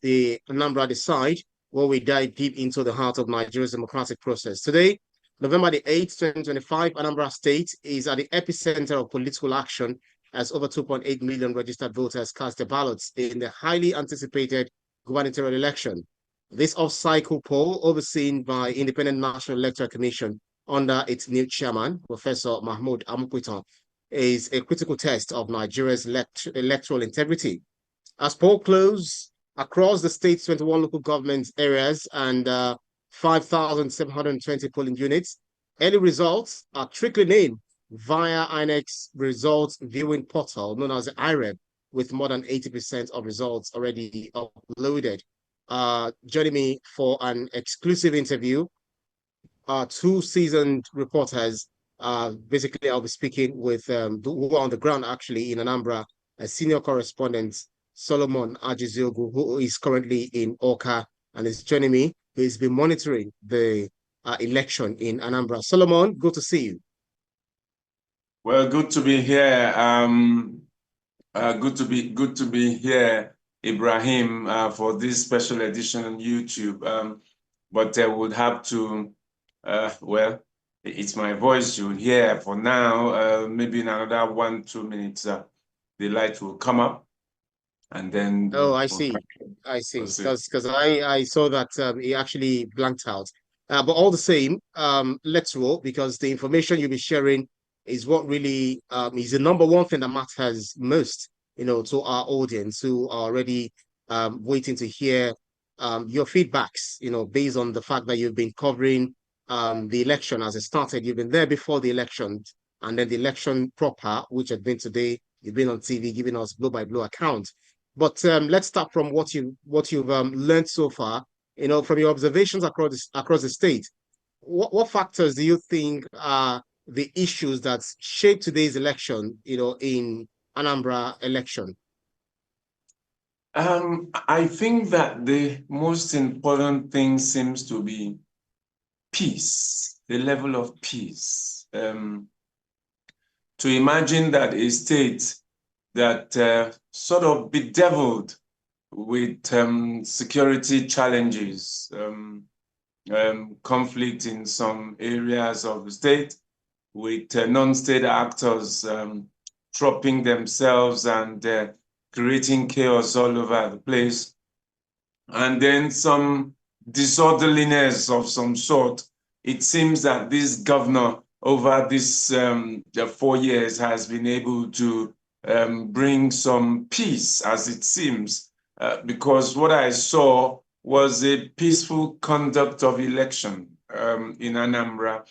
the Anambra Decide, where we dive deep into the heart of Nigeria's democratic process. Today, November the 8th, 2025, Anambra State is at the epicenter of political action as over 2.8 million registered voters cast their ballots in the highly anticipated gubernatorial election. This off-cycle poll, overseen by Independent National Electoral Commission under its new chairman, Professor Mahmoud Amukuitan, is a critical test of Nigeria's electoral integrity. As poll close across the state's 21 local government areas and 5,720 polling units, early results are trickling in via INEC's results viewing portal known as the IREB, with more than 80% of results already uploaded. Joining me for an exclusive interview are two seasoned reporters. Basically, I'll be speaking with who are on the ground actually in Anambra, a senior correspondent, Solomon Ajiziogu, who is currently in Oka and is joining me. He's been monitoring the election in Anambra. Solomon, good to see you. Well, good to be here. Good to be here, Ibrahim, for this special edition on YouTube. But I would have to, well, it's my voice you'll hear for now. Maybe in another 1-2 minutes, the light will come up, and then. Oh, I see. Because I saw that he actually blanked out. But all the same, let's roll, because the information you'll be sharing is what really is the number one thing that matters most, to our audience who are already waiting to hear your feedbacks, based on the fact that you've been covering the election as it started. You've been there before the election, and then the election proper, which had been today. You've been on TV giving us blow-by-blow account. But let's start from what you've learned so far. From your observations across the state. What factors do you think are the issues that shape today's election? In Anambra election. I think that the most important thing seems to be peace, the level of peace. To imagine that a state that sort of bedeviled with security challenges, conflict in some areas of the state, with non-state actors trapping themselves and creating chaos all over the place, and then some disorderliness of some sort. It seems that this governor over this 4 years has been able to bring some peace, as it seems, because what I saw was a peaceful conduct of election in Anambra.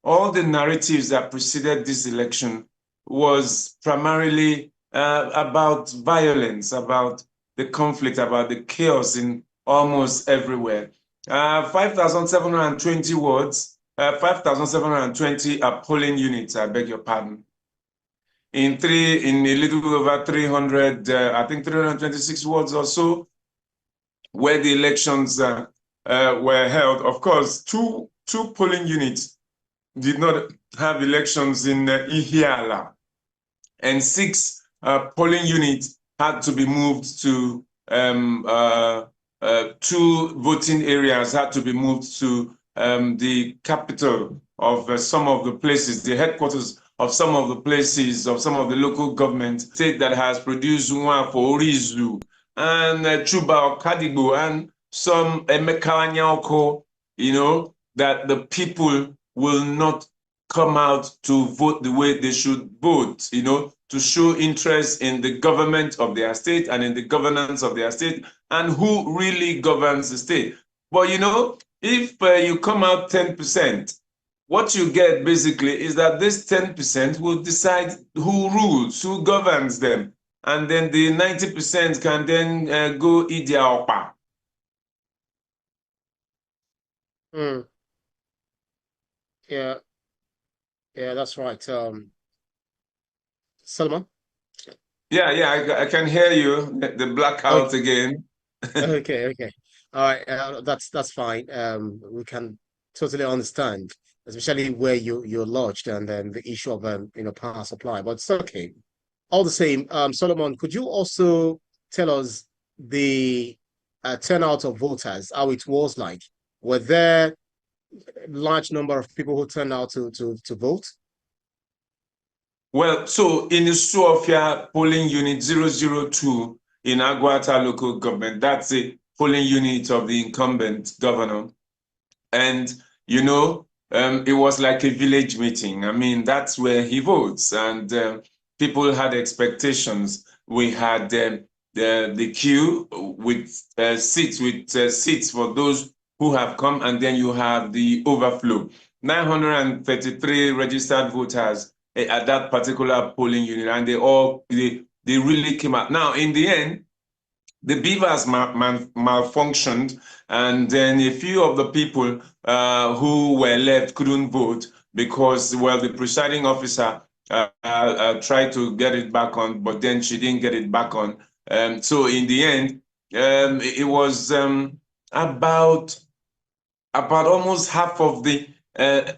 All the narratives that preceded this election was primarily about violence, about the conflict, about the chaos in almost everywhere. 5,720 wards, 5,720 polling units, I beg your pardon. In a little over 300, I think 326 wards or so, where the elections were held. Of course, two polling units did not have elections in Ihiala, and 6 polling units had to be moved to 2 voting areas had to be moved to the capital of some of the places, the headquarters of some of the places, of some of the local government state that has produced one for Orizu and Chuba Okadigbo and some Emekawanyako, that the people will not come out to vote the way they should vote, to show interest in the government of their state and in the governance of their state and who really governs the state. But, if you come out 10%, what you get basically is that this 10% will decide who rules, who governs them. And then the 90% can then go eat their opa. Yeah, that's right. Salman? Yeah, I can hear you. The blackout again. Okay. All right, that's fine. We can totally understand, especially where you're lodged, and then the issue of power supply. But it's okay. All the same, Solomon, could you also tell us the turnout of voters, how it was like? Were there large number of people who turned out to vote? Well, so in the Suofia polling unit 002 in Aguata local government, that's a polling unit of the incumbent governor. And, it was like a village meeting. I mean, that's where he votes. And people had expectations. We had the queue with seats for those who have come, and then you have the overflow. 933 registered voters at that particular polling unit, and they really came out. Now, in the end, the beavers malfunctioned, and then a few of the people who were left couldn't vote because, well, the presiding officer tried to get it back on, but then she didn't get it back on. So in the end, it was about almost half of the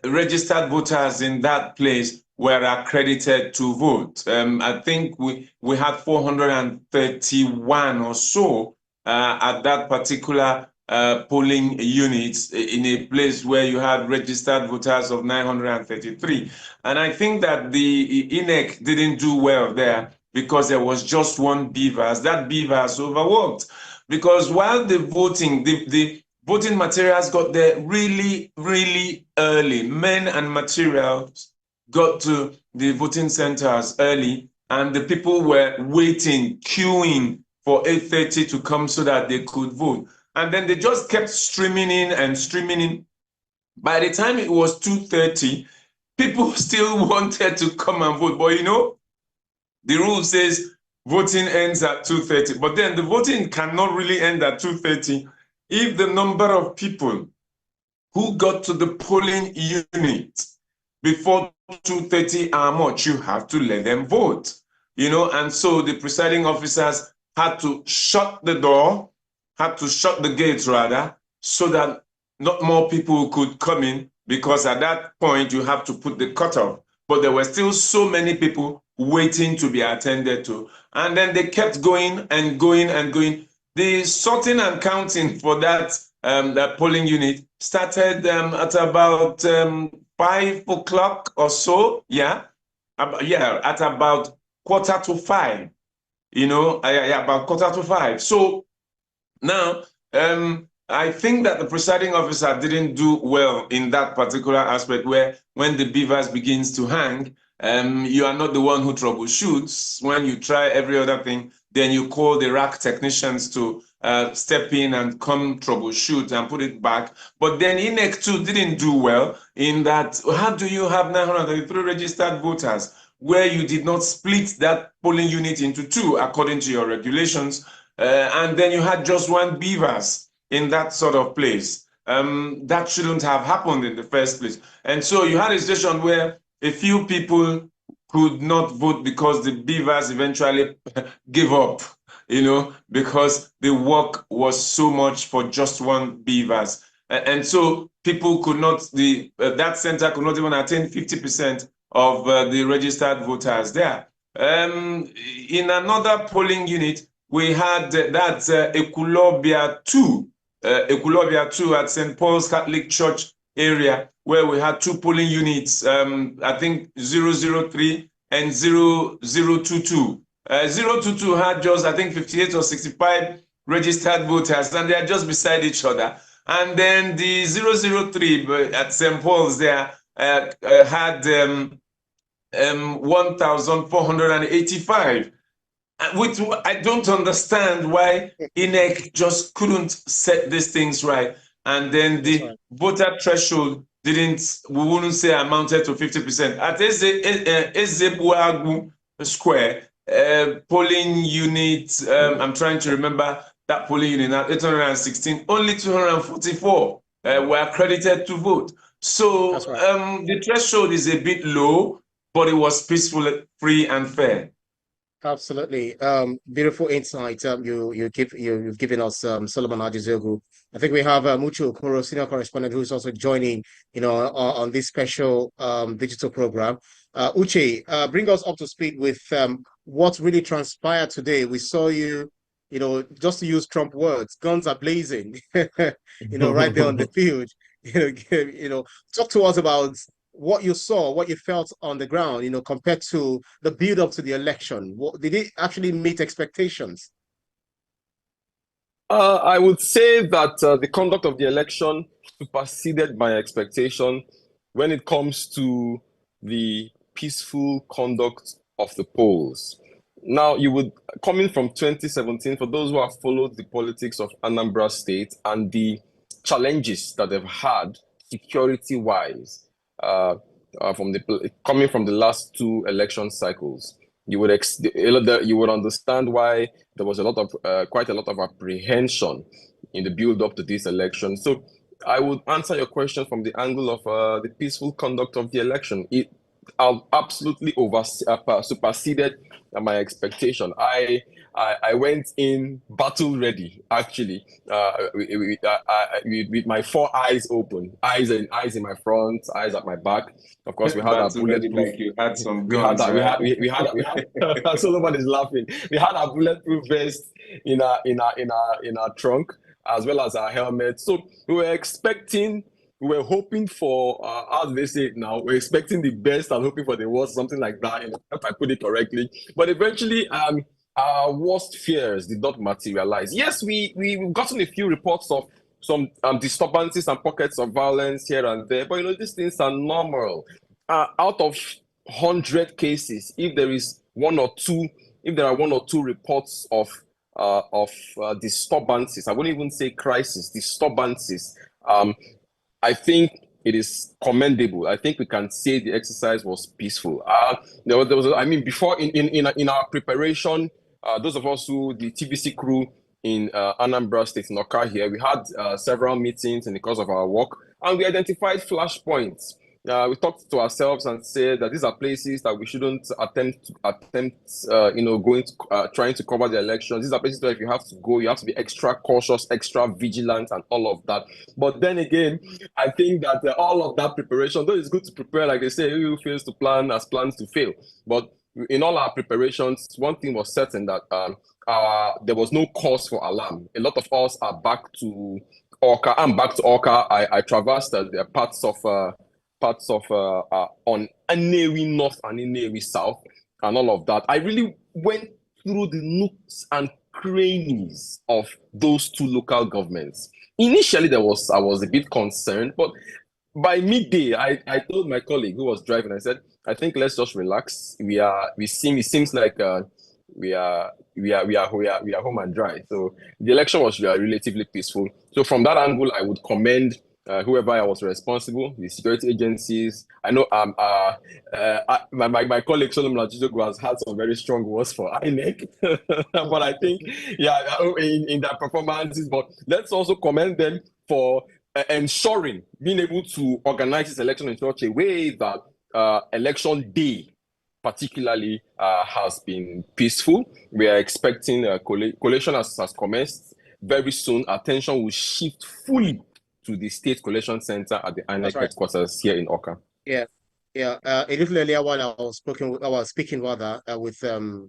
registered voters in that place were accredited to vote. I think we had 431 or so at that particular polling unit in a place where you had registered voters of 933. And I think that the INEC didn't do well there because there was just one beavers. That beavers overworked because while the voting, the voting materials got there really, really early. Men and materials got to the voting centers early, and the people were waiting, queuing for 8:30 to come so that they could vote. And then they just kept streaming in and streaming in. By the time it was 2:30, people still wanted to come and vote. But the rule says voting ends at 2:30. But then the voting cannot really end at 2:30 if the number of people who got to the polling unit before 2:30 are much, you have to let them vote, and so the presiding officers had to shut the door, had to shut the gates rather, so that not more people could come in, because at that point you have to put the cutoff. But there were still so many people waiting to be attended to. And then they kept going and going and going. The sorting and counting for that polling unit started at about 5 o'clock or so, at about 4:45, about 4:45. So now, I think that the presiding officer didn't do well in that particular aspect, where when the beavers begins to hang, you are not the one who troubleshoots. When you try every other thing, then you call the rack technicians to step in and come troubleshoot and put it back. But then INEC too didn't do well in that. How do you have 933 registered voters where you did not split that polling unit into two according to your regulations, and then you had just one beavers in that sort of place? That shouldn't have happened in the first place. And so you had a situation where a few people could not vote because the beavers eventually gave up, because the work was so much for just one beavers. And so people could not, that center could not even attain 50% of the registered voters there. In another polling unit, we had that Ekulobia 2 at St. Paul's Catholic Church area, where we had two polling units, I think 003 and 0022. 022 had just, I think, 58 or 65 registered voters, and they are just beside each other. And then the 003 at St. Paul's there had 1,485. Which I don't understand why INEC just couldn't set these things right. And then the voter threshold didn't, we wouldn't say amounted to 50%. At Ezebuagu Square, polling unit, I'm trying to remember that polling unit, 816, only 244 were accredited to vote. So the threshold is a bit low, but it was peaceful, free, and fair. Absolutely. Beautiful insight. You've given us, Solomon Ajizogu. I think we have Mucho Okoro, senior correspondent, who's also joining, on this special digital program. Uche, bring us up to speed with what really transpired today. We saw you just to use Trump words, guns are blazing, right there on the field. Talk to us about what you saw, what you felt on the ground, compared to the build up to the election. Did it actually meet expectations? I would say that the conduct of the election superseded my expectation when it comes to the peaceful conduct of the polls. Now, coming from 2017, for those who have followed the politics of Anambra State and the challenges that they've had security-wise, coming from the last two election cycles, you would understand why there was quite a lot of apprehension in the build up to this election. So I would answer your question from the angle of the peaceful conduct of the election. It absolutely superseded my expectation. I went in battle ready, actually, with my four eyes open, eyes in my front, eyes at my back. Of course, we had our bulletproof. Like you had some guns. We had. Solomon is laughing. We had our bulletproof vest in our trunk, as well as our helmet. So we were hoping for, as they say it now, we're expecting the best and hoping for the worst, something like that, if I put it correctly. But eventually, our worst fears did not materialize. Yes, we've gotten a few reports of some disturbances and pockets of violence here and there, but these things are normal. Out of 100 cases, if there are one or two reports of disturbances, I wouldn't even say crisis, disturbances, I think it is commendable. I think we can say the exercise was peaceful. Before in our preparation, those of us the TVC crew in Anambra State, in Oka here, we had several meetings in the course of our work, and we identified flashpoints. We talked to ourselves and said that these are places that we shouldn't attempt trying to cover the elections. These are places where if you have to go, you have to be extra cautious, extra vigilant, and all of that. But then again, I think that all of that preparation, though it's good to prepare, like they say, who fails to plan has plans to fail. But in all our preparations, one thing was certain, that there was no cause for alarm. A lot of us are back to Oka. I'm back to Oka. I traversed the parts of on Nnewi North and Nnewi South and all of that. I really went through the nooks and crannies of those two local governments. Initially, I was a bit concerned, but by midday, I told my colleague who was driving, I said, I think let's just relax. It seems like we are home and dry. So the election was relatively peaceful. So from that angle, I would commend whoever I was responsible, the security agencies. I know my colleague Solomon Ajijogu has had some very strong words for INEC, but I think in their performances. But let's also commend them for ensuring being able to organize this election in such a way that election day particularly has been peaceful. We are expecting collation has commenced very soon. Attention will shift fully to the State Collation Center at the INEC headquarters here in Oka. Yeah. A little earlier, while I was speaking with Solomon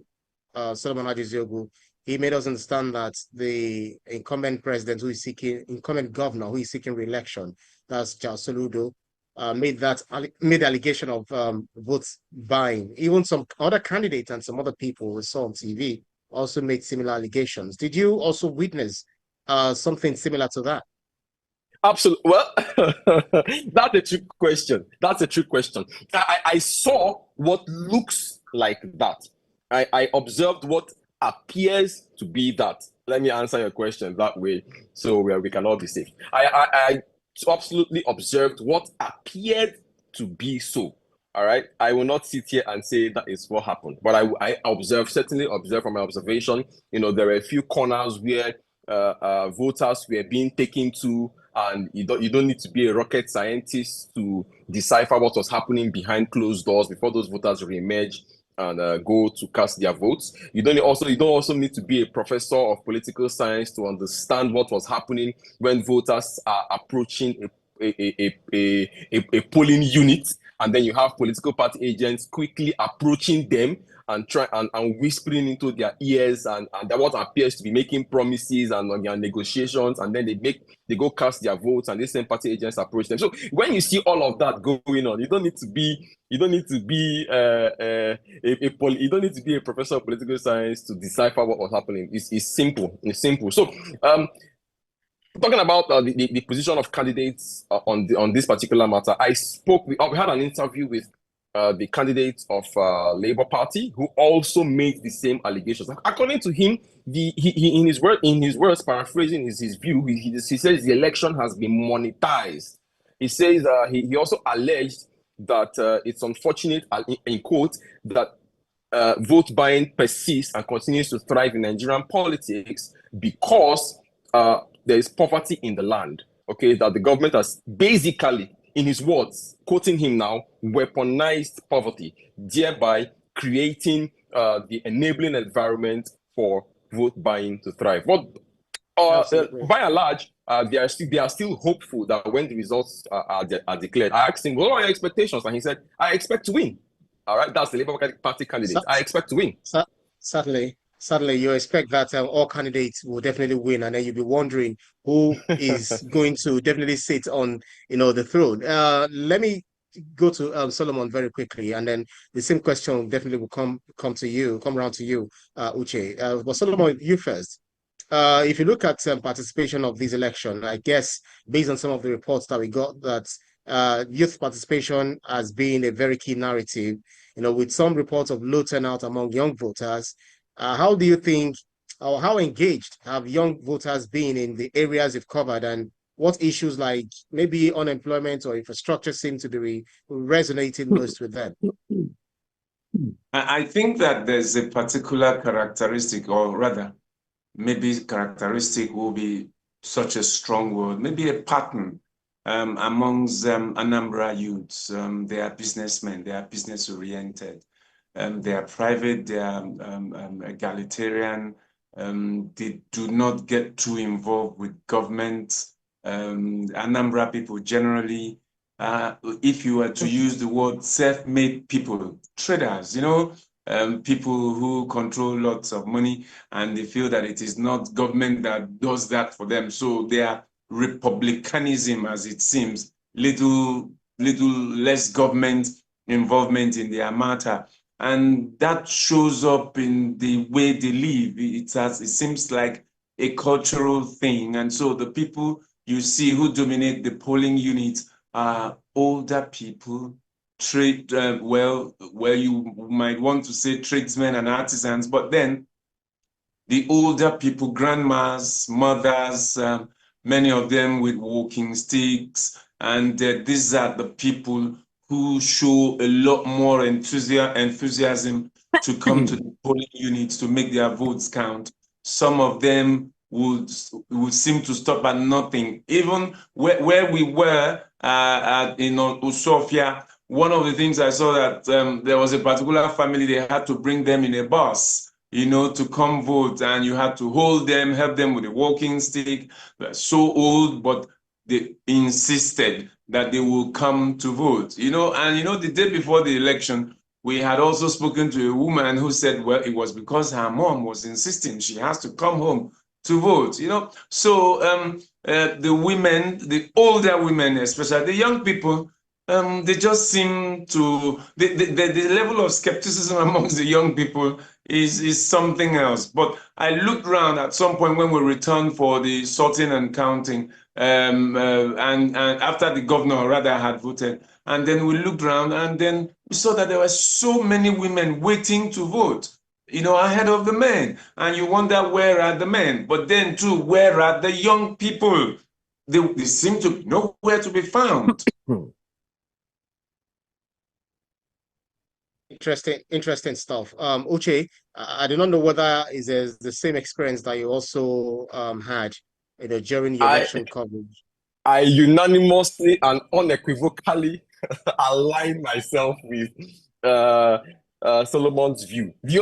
Ajijogu, he made us understand that the incumbent governor who is seeking re-election, that's Charles Soludo, made allegation of votes buying. Even some other candidates and some other people we saw on TV also made similar allegations. Did you also witness something similar to that? Absolutely. Well, that's a trick question. I saw what looks like that. I observed what appears to be that. Let me answer your question that way, so we can all be safe. I absolutely observed what appeared to be so. All right. I will not sit here and say that is what happened, but I certainly observed from my observation. There are a few corners where voters were being taken to. And you don't need to be a rocket scientist to decipher what was happening behind closed doors before those voters reemerge and go to cast their votes. You don't also need to be a professor of political science to understand what was happening when voters are approaching a polling unit, and then you have political party agents quickly approaching them and try and whispering into their ears and what appears to be making promises and on their negotiations, and then they go cast their votes, and the same party agents approach them. So when you see all of that going on, you don't need to be you don't need to be a professor of political science to decipher what was happening. It's simple. It's simple. So talking about the position of candidates on this particular matter, we had an interview with the candidate of Labour Party, who also made the same allegations. According to him, he in his words, paraphrasing his view, he says the election has been monetized. He says he also alleged that it's unfortunate, in quote, that vote buying persists and continues to thrive in Nigerian politics because there is poverty in the land. Okay, that the government has basically, in his words, quoting him now, weaponized poverty, thereby creating the enabling environment for vote buying to thrive. But by and large, they are still hopeful that when the results are declared. I asked him, what are your expectations? And he said, I expect to win. All right, that's the Labour Party candidate. I expect to win. Certainly, you expect that all candidates will definitely win, and then you'll be wondering who is going to definitely sit on, the throne. Let me go to Solomon very quickly, and then the same question definitely will come around to you, Uche. But Solomon, you first. If you look at participation of this election, I guess based on some of the reports that we got, that youth participation has been a very key narrative. With some reports of low turnout among young voters. How do you think, or how engaged have young voters been in the areas you've covered, and what issues like maybe unemployment or infrastructure seem to be resonating most with them? I think that there's a particular characteristic, or rather, maybe characteristic will be such a strong word, maybe a pattern amongst Anambra youths. They are businessmen, they are business-oriented. They are private, they are egalitarian, they do not get too involved with government. Anambra people generally, if you were to use the word self-made people, traders, people who control lots of money, and they feel that it is not government that does that for them. So their republicanism, as it seems, little less government involvement in their matter. And that shows up in the way they live. It seems like a cultural thing. And so the people you see who dominate the polling units are older people, you might want to say tradesmen and artisans, but then the older people, grandmas, mothers, many of them with walking sticks, and these are the people who show a lot more enthusiasm to come to the polling units to make their votes count. Some of them would seem to stop at nothing. Even where we were in Usofia, one of the things I saw that there was a particular family, they had to bring them in a bus, to come vote, and you had to hold them, help them with a walking stick. They're so old, but they insisted that they will come to vote, and the day before the election, we had also spoken to a woman who said, well, it was because her mom was insisting she has to come home to vote, So the women, the older women, especially the young people, they just seem to, the level of skepticism amongst the young people is something else. But I looked around at some point when we returned for the sorting and counting, and after the governor rather had voted, and then we looked around and then we saw that there were so many women waiting to vote, ahead of the men. And you wonder, where are the men? But then too, where are the young people? They seem to be nowhere to be found. Interesting stuff. Uche, I do not know whether is the same experience that you also had during your election coverage. I unanimously and unequivocally align myself with Solomon's view. The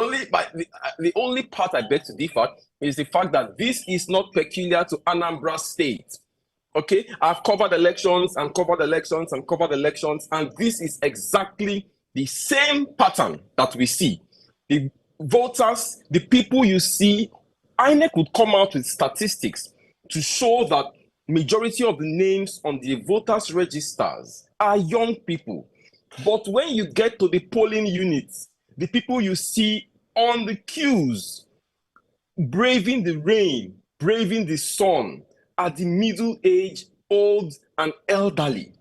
only part I beg to differ is the fact that this is not peculiar to Anambra State. Okay, I've covered elections and covered elections and covered elections, and this is exactly the same pattern that we see. the voters, the people you see, INEC would come out with statistics to show that majority of the names on the voters registers are young people. But when you get to the polling units, the people you see on the queues, braving the rain, braving the sun, are the middle-aged, old, and elderly.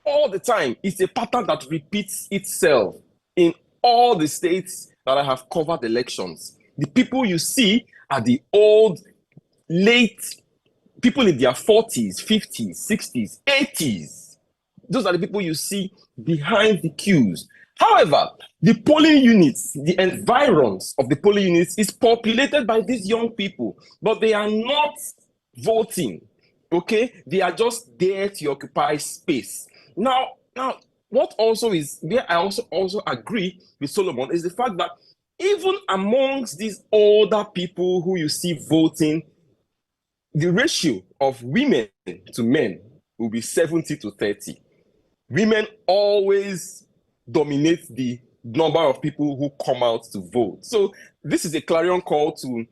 All the time, it's a pattern that repeats itself in all the states that I have covered elections. The people you see are the old, late, people in their 40s, 50s, 60s, 80s. Those are the people you see behind the queues. However, the polling units, the environs of the polling units is populated by these young people, but they are not voting, okay? They are just there to occupy space. Now, what also is, where I also agree with Solomon, is the fact that even amongst these older people who you see voting, the ratio of women to men will be 70 to 30. Women always dominate the number of people who come out to vote. So this is a clarion call to,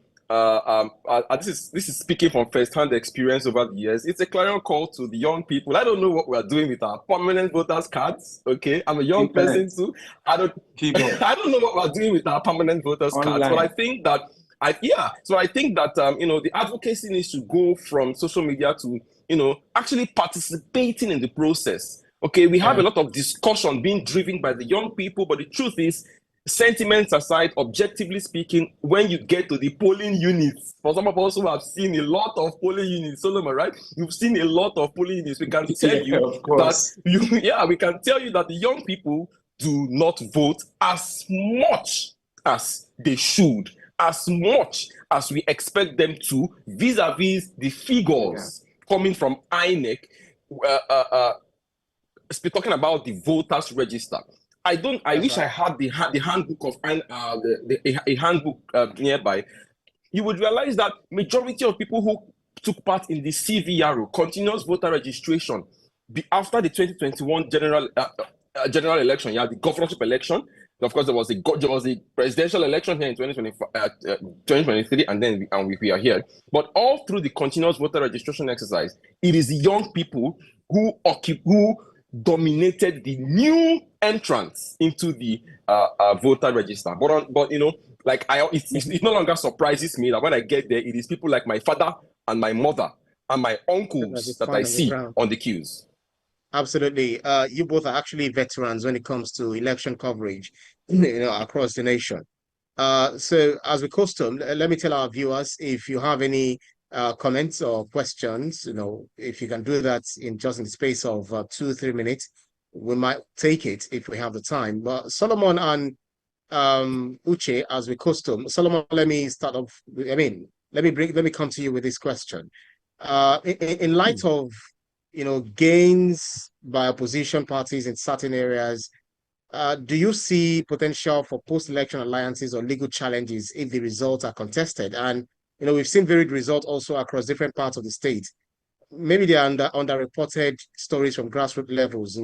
this is speaking from first-hand experience over the years. It's a clarion call to the young people. I don't know what we're doing with our permanent voters cards. Okay, I'm a young person too. I don't know what we're doing with our permanent voters cards, but I think that I think that the advocacy needs to go from social media to actually participating in the process. Okay, we have a lot of discussion being driven by the young people, but the truth is, sentiments aside, objectively speaking, when you get to the polling units, for some of us who have seen a lot of polling units, Solomon, right? You've seen a lot of polling units. We can tell you that we can tell you that the young people do not vote as much as they should, as much as we expect them to, vis-a-vis the figures coming from INEC, talking about the voters register. I wish I had the handbook of a handbook nearby. You would realize that majority of people who took part in the CVRO, continuous voter registration, after the 2021 general election, the governorship election. Of course, there was a presidential election here in 2023, and then we are here. But all through the continuous voter registration exercise, it is the young people who dominated the new entrants into the voter register. But it no longer surprises me that when I get there, it is people like my father and my mother and my uncles that I see on the queues. Absolutely. You both are actually veterans when it comes to election coverage, across the nation. So as we custom, let me tell our viewers, if you have any comments or questions, if you can do that in the space of 2-3 minutes, we might take it if we have the time. But Solomon and Uche, as we custom, Solomon, let me start off. Let me come to you with this question. In light of gains by opposition parties in certain areas, do you see potential for post-election alliances or legal challenges if the results are contested? And we've seen varied results also across different parts of the state. Maybe they are underreported stories from grassroots levels,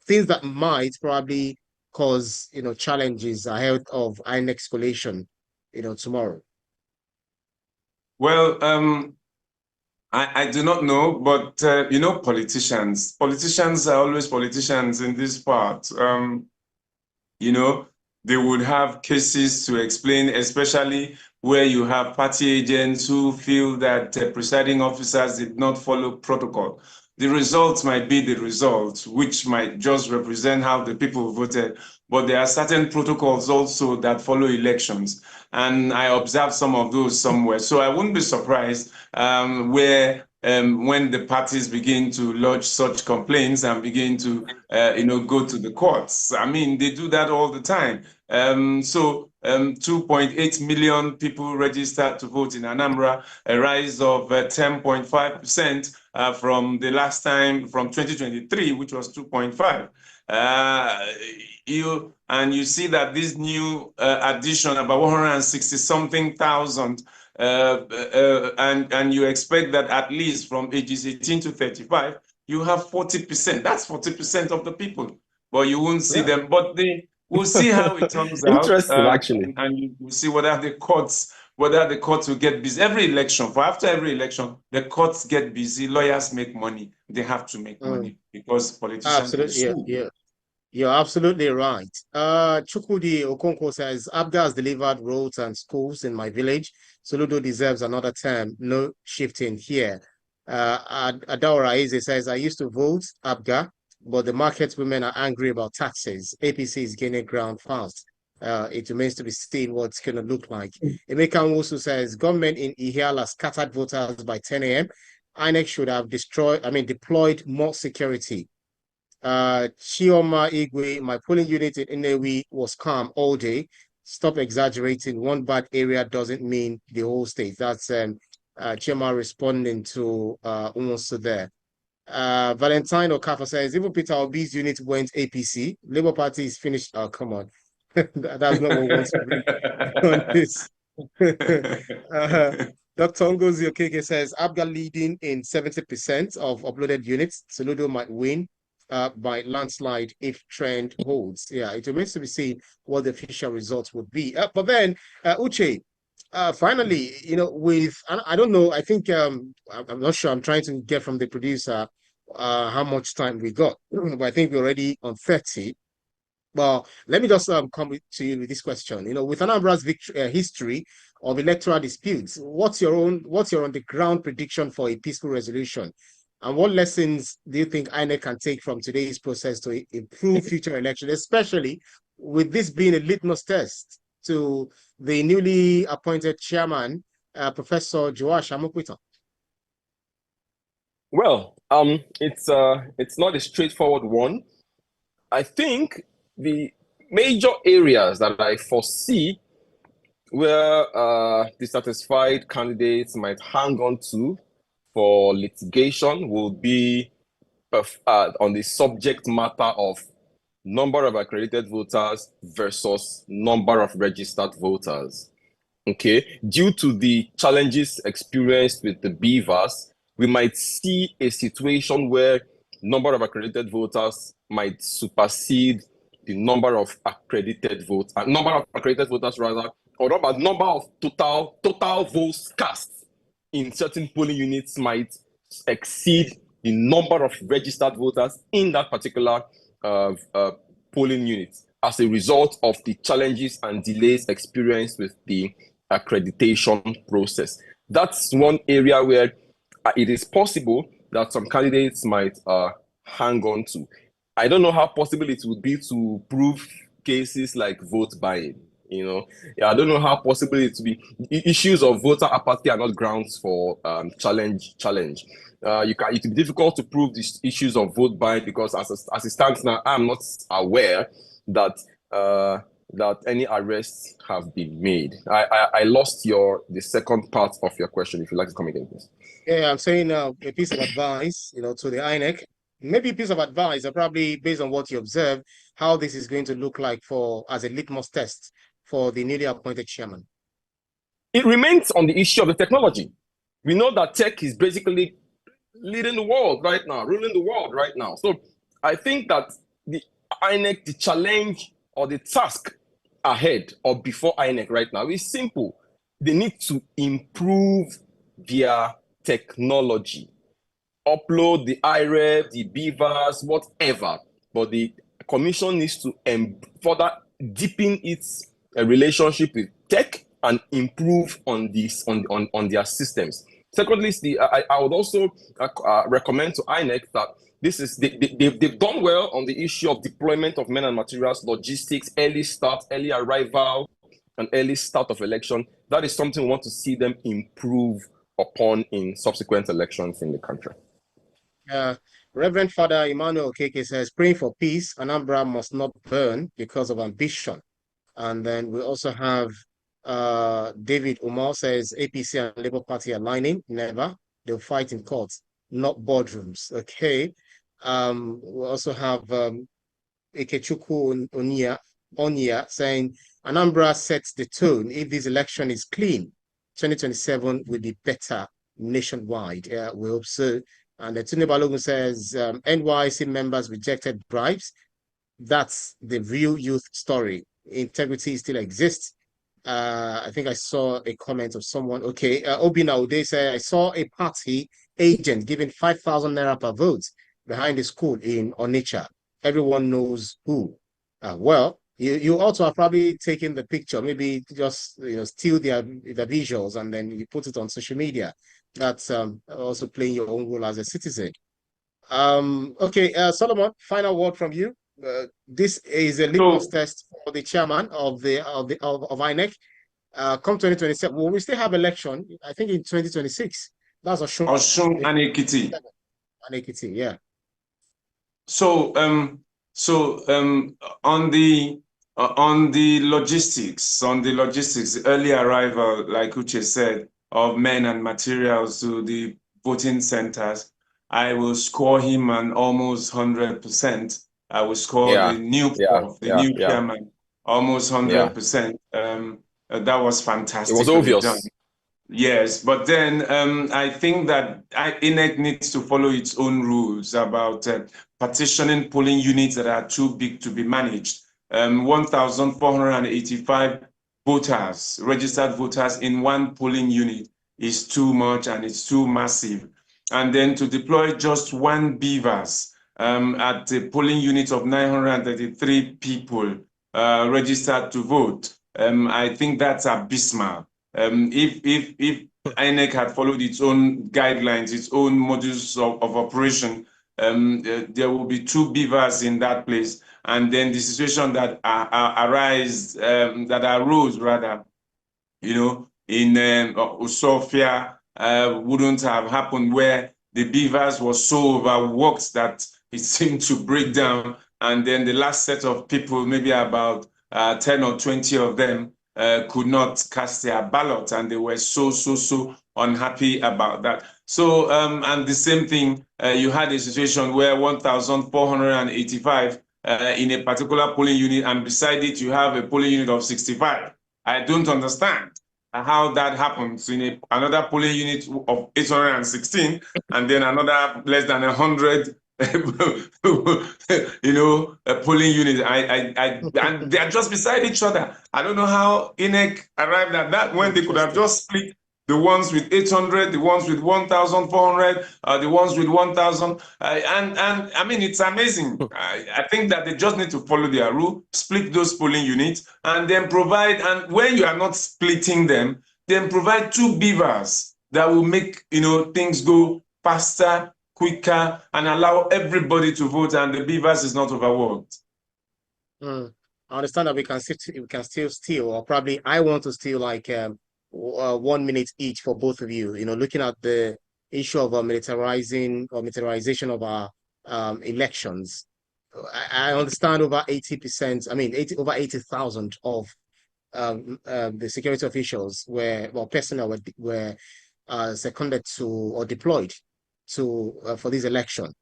things that might probably cause, challenges ahead of INEC collation, tomorrow. Well, I do not know, but, politicians are always politicians in this part. They would have cases to explain, especially where you have party agents who feel that presiding officers did not follow protocol. The results might be the results, which might just represent how the people voted, but there are certain protocols also that follow elections. And I observed some of those somewhere. So I wouldn't be surprised when the parties begin to lodge such complaints and begin to, go to the courts. I mean, they do that all the time. 2.8 million people registered to vote in Anambra, a rise of 10.5% from the last time, from 2023, which was 2.5. You see that this new addition, about 160-something thousand, and you expect that at least from ages 18 to 35, you have 40%. That's 40% of the people, but you won't see them. But we'll see how it turns out. Interesting, actually. And we'll see whether the courts will get busy. After every election, the courts get busy. Lawyers make money. They have to make money because politicians will sue. Yeah. You're absolutely right. Chukudi Okonkwo says, Abga has delivered roads and schools in my village. Soludo deserves another term. No shifting here. Adora Eze says, I used to vote Abga, but the market women are angry about taxes. APC is gaining ground fast. It remains to be seen what it's going to look like. Emeka Nwosu says, government in Ihiala scattered voters by 10 a.m. INEC should have deployed more security. Chioma Igwe, my polling unit in Inewi was calm all day. Stop exaggerating. One bad area doesn't mean the whole state. That's Chioma responding to Umosu there. Valentine Okafor says, even Peter Obi's unit went APC. Labour Party is finished. Oh, come on. That's not what we want to bring on this. Dr. Ngozi Okeke says, Abga leading in 70% of uploaded units. Soludo might win by landslide if trend holds. Yeah, it remains to be seen what the official results would be. But then, Uche, finally, I don't know, I think, I'm not sure, I'm trying to get from the producer how much time we got, but I think we're already on 30. Well, let me just come to you with this question. With Anambra's history of electoral disputes, what's your on the ground prediction for a peaceful resolution? And what lessons do you think INEC can take from today's process to improve future elections, especially with this being a litmus test to the newly appointed chairman, Professor Joash Amokwita? Well, it's not a straightforward one. I think the major areas that I foresee where dissatisfied candidates might hang on to for litigation will be on the subject matter of number of accredited voters versus number of registered voters. Okay, due to the challenges experienced with the beavers, we might see a situation where number of accredited voters might supersede the number of accredited voters, or number of total votes cast in certain polling units might exceed the number of registered voters in that particular polling unit as a result of the challenges and delays experienced with the accreditation process. That's one area where it is possible that some candidates might hang on to. I don't know how possible it would be to prove cases like vote buying. I don't know how possible it to be. Issues of voter apathy are not grounds for challenge. It can be difficult to prove these issues of vote buying because as it stands now, I'm not aware that any arrests have been made. I lost the second part of your question. If you'd like to come again, please. Yeah, I'm saying a piece of advice, to the INEC. Maybe a piece of advice, probably based on what you observe, how this is going to look like as a litmus test for the newly appointed chairman. It remains on the issue of the technology. We know that tech is basically leading the world right now, ruling the world right now. So I think that the INEC, the challenge or the task ahead or before INEC right now is simple. They need to improve their technology. Upload the IREV, the beavers, whatever. But the commission needs to further deepen its relationship with tech and improve on their systems. Secondly, I would also recommend to INEC that they've done well on the issue of deployment of men and materials, logistics, early start, early arrival, and early start of election. That is something we want to see them improve upon in subsequent elections in the country. Reverend Father Emmanuel Keke says, praying for peace, Anambra must not burn because of ambition. And then we also have David Umar says, APC and Labour Party aligning, never. They'll fight in courts, not boardrooms. Okay. We also have Ikechukwu Onya saying, Anambra sets the tone. If this election is clean, 2027 will be better nationwide. We hope so. And Tune Balogun says, NYC members rejected bribes. that's the real youth story. Integrity still exists. I think I saw a comment of someone. Okay, Obina Ude said, I saw a party agent giving 5,000 naira per vote behind the school in Onitsha. Everyone knows who. Well, you also are probably taking the picture, maybe just steal their visuals and then you put it on social media. That's also playing your own role as a citizen. Okay, Solomon, final word from you. This is a litmus test for the chairman of INEC. Come 2027, will we still have election? I think in 2026. That's Osun and Ekiti. And Ekiti, yeah. So on the logistics, the early arrival, like Uche said, of men and materials to the voting centers, I will score him an almost 100%. I will score the new chairman almost 100%. That was fantastic. It was obvious. Done. Yes, but then I think that INEC needs to follow its own rules about partitioning polling units that are too big to be managed. 1,485 voters, registered voters in one polling unit is too much and it's too massive. And then to deploy just one beavers at the polling unit of 933 people registered to vote, I think that's abysmal. If INEC had followed its own guidelines, its own modus of operation, there will be two beavers in that place, and then the situation that arose rather, in Usofia wouldn't have happened, where the beavers were so overworked that it seemed to break down, and then the last set of people, maybe about 10 or 20 of them, could not cast their ballot, and they were so unhappy about that. So, and the same thing, you had a situation where 1,485 in a particular polling unit, and beside it, you have a polling unit of 65. I don't understand how that happens in another polling unit of 816, and then another less than 100 a polling unit. And they are just beside each other. I don't know how INEC arrived at that, when they could have just split the ones with 800, the ones with 1,400, the ones with 1,000. And I mean, it's amazing. I think that they just need to follow their rule, split those polling units, and then provide, and when you are not splitting them, then provide two beavers that will make, things go faster, quicker, and allow everybody to vote, and the beavers is not overworked. I understand that we can still steal, or probably I want to steal like 1 minute each for both of you. Looking at the issue of militarization of our elections. I understand over 80%. I mean, over 80,000 of the security officials personnel were seconded to or deployed to for this election.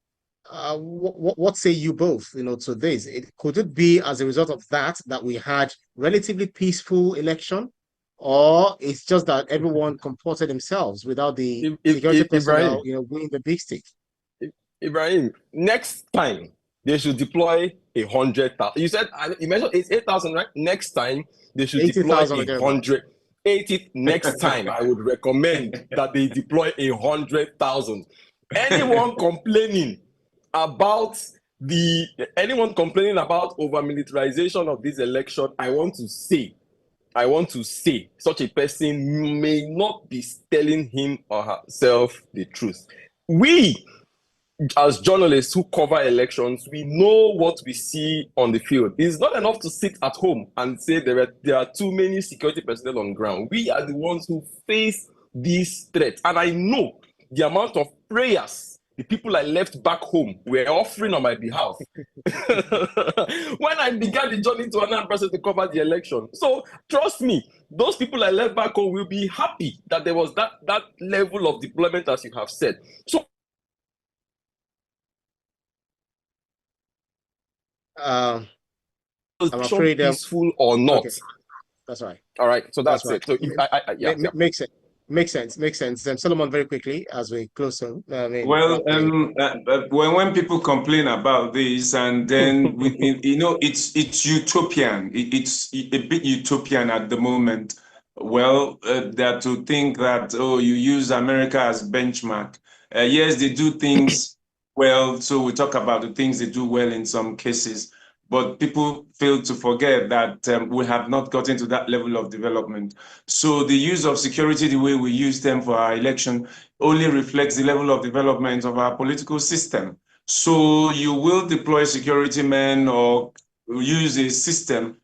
What say you both, to this? Could it be as a result of that we had relatively peaceful election, or it's just that everyone comported themselves without the security personnel, winning the big stick? Ibrahim, next time they should deploy 100,000. You mentioned it's 8,000, right? Next time they should deploy 180. Next time, I would recommend that they deploy 100,000. Anyone complaining about over militarization of this election, I want to say such a person may not be telling him or herself the truth. We, as journalists who cover elections, we know what we see on the field. It's not enough to sit at home and say there are too many security personnel on ground. We are the ones who face these threats. And I know the amount of prayers the people I left back home were offering on my behalf when I began the journey to Anambra to cover the election. So trust me, those people I left back home will be happy that there was that level of deployment, as you have said. So I'm afraid peaceful or not. Okay. That's right. All right. So that's it. So makes it. Makes sense. Makes sense. Solomon, very quickly as we close on. Well, when people complain about this, and then it's utopian. It's a bit utopian at the moment. Well, that to think that you use America as benchmark. Yes, they do things well. So we talk about the things they do well in some cases, but people fail to forget that we have not gotten to that level of development. So the use of security, the way we use them for our election, only reflects the level of development of our political system. So you will deploy security men or use a system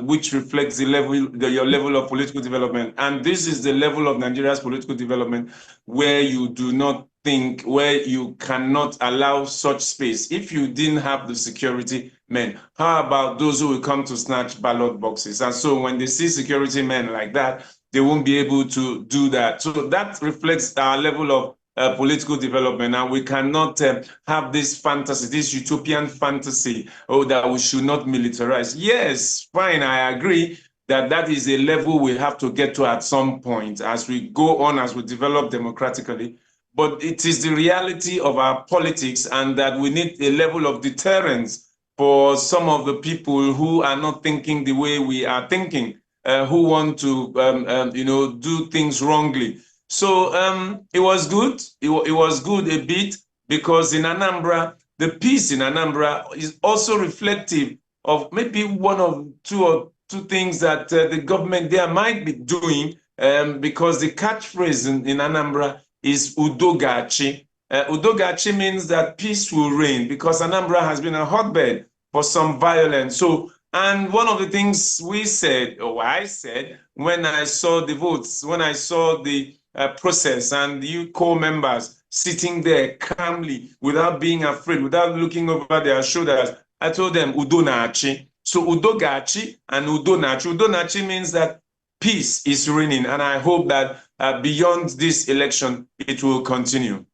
which reflects your level of political development. And this is the level of Nigeria's political development where you do not think, where you cannot allow such space. If you didn't have the security men, how about those who will come to snatch ballot boxes? And so when they see security men like that, they won't be able to do that. So that reflects our level of political development, and we cannot have this fantasy, this utopian fantasy, that we should not militarize. Yes, fine, I agree that is a level we have to get to at some point as we go on, as we develop democratically. But it is the reality of our politics, and that we need a level of deterrence for some of the people who are not thinking the way we are thinking, who want to do things wrongly. So it was good. It was good a bit, because in Anambra, the peace in Anambra is also reflective of maybe one of two things that the government there might be doing, because the catchphrase in Anambra is Udogachi. Udogachi means that peace will reign, because Anambra has been a hotbed for some violence. So, and one of the things we said, or I said, when I saw the votes, when I saw the process, and you co-members sitting there calmly, without being afraid, without looking over their shoulders, I told them Udonachi. So Udogachi and Udonachi. Udonachi means that peace is reigning, and I hope that beyond this election, it will continue.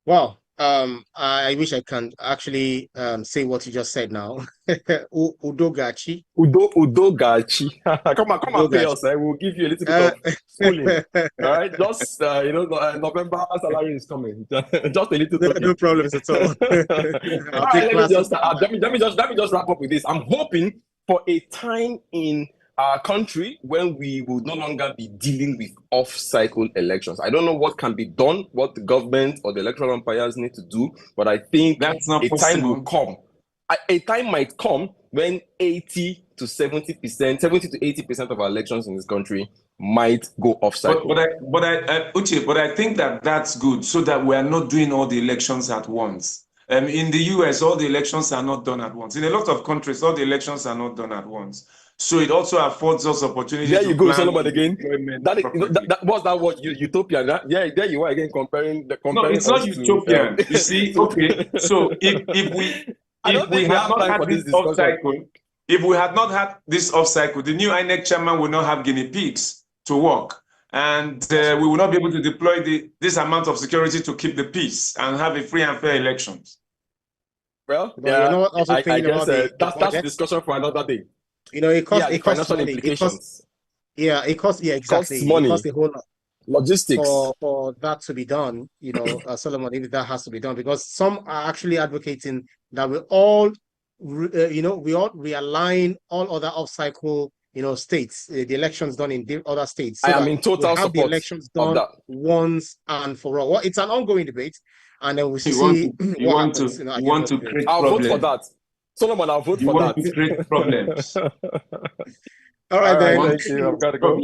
Wow. I wish I can actually say what you just said now. Udogachi. Udogachi. Come and pay Udogachi. us. We'll give you a little bit of schooling. All right, just November salary is coming. Just a little. No problems at all. All right, let me just wrap up with this. I'm hoping for a time in our country when we will no longer be dealing with off-cycle elections. I don't know what can be done, what the government or the electoral umpires need to do, but I think that's not a possible. time will come. A time might come when 80 to 80% of our elections in this country might go off-cycle. But I think that's good, so that we are not doing all the elections at once. In the US, all the elections are not done at once. In a lot of countries, all the elections are not done at once. So it also affords us opportunity. There you go, Solomon, again. That was that word, utopia. Yeah, there you are again comparing. No, it's not utopian. You see, okay. So if we had not had this off-cycle, if we had not had this off-cycle, the new INEC chairman will not have guinea pigs to work, and we will not be able to deploy this amount of security to keep the peace and have a free and fair elections. Well, yeah, I guess that's a discussion for another day. It costs financial money. Implications. It costs exactly. It costs money. It costs a whole lot. Logistics for that to be done, Solomon, if that has to be done, because some are actually advocating that we all realign all other off-cycle states, the elections done in other states. So I am in total have the elections done once and for all. Well, it's an ongoing debate, and then we see what happens. You want to create I'll problems. vote for that. Solomon, I'll vote for that. You want to create problems. All right, then. Thank you. I've got to go.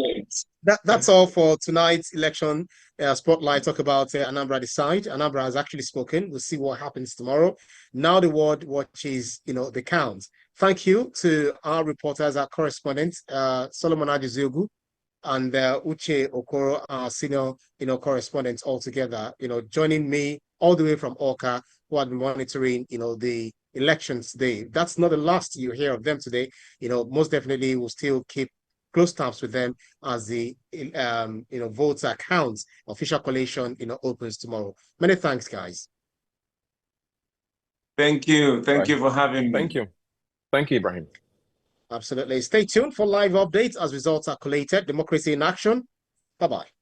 That's all for tonight's election spotlight. Talk about Anambra Decide. Anambra has actually spoken. We'll see what happens tomorrow. Now the world watches, the count. Thank you to our reporters, our correspondents, Solomon Adiziogu and Uche Okoro, our senior, correspondents all together, joining me all the way from Oka, who have been monitoring, the elections today. That's not the last you hear of them today. Most definitely we'll still keep close tabs with them as the votes are counts. Official collation opens tomorrow. Many thanks, guys. Thank you for having me. Thank you, Ibrahim. Absolutely. Stay tuned for live updates as results are collated. Democracy in Action Bye-bye.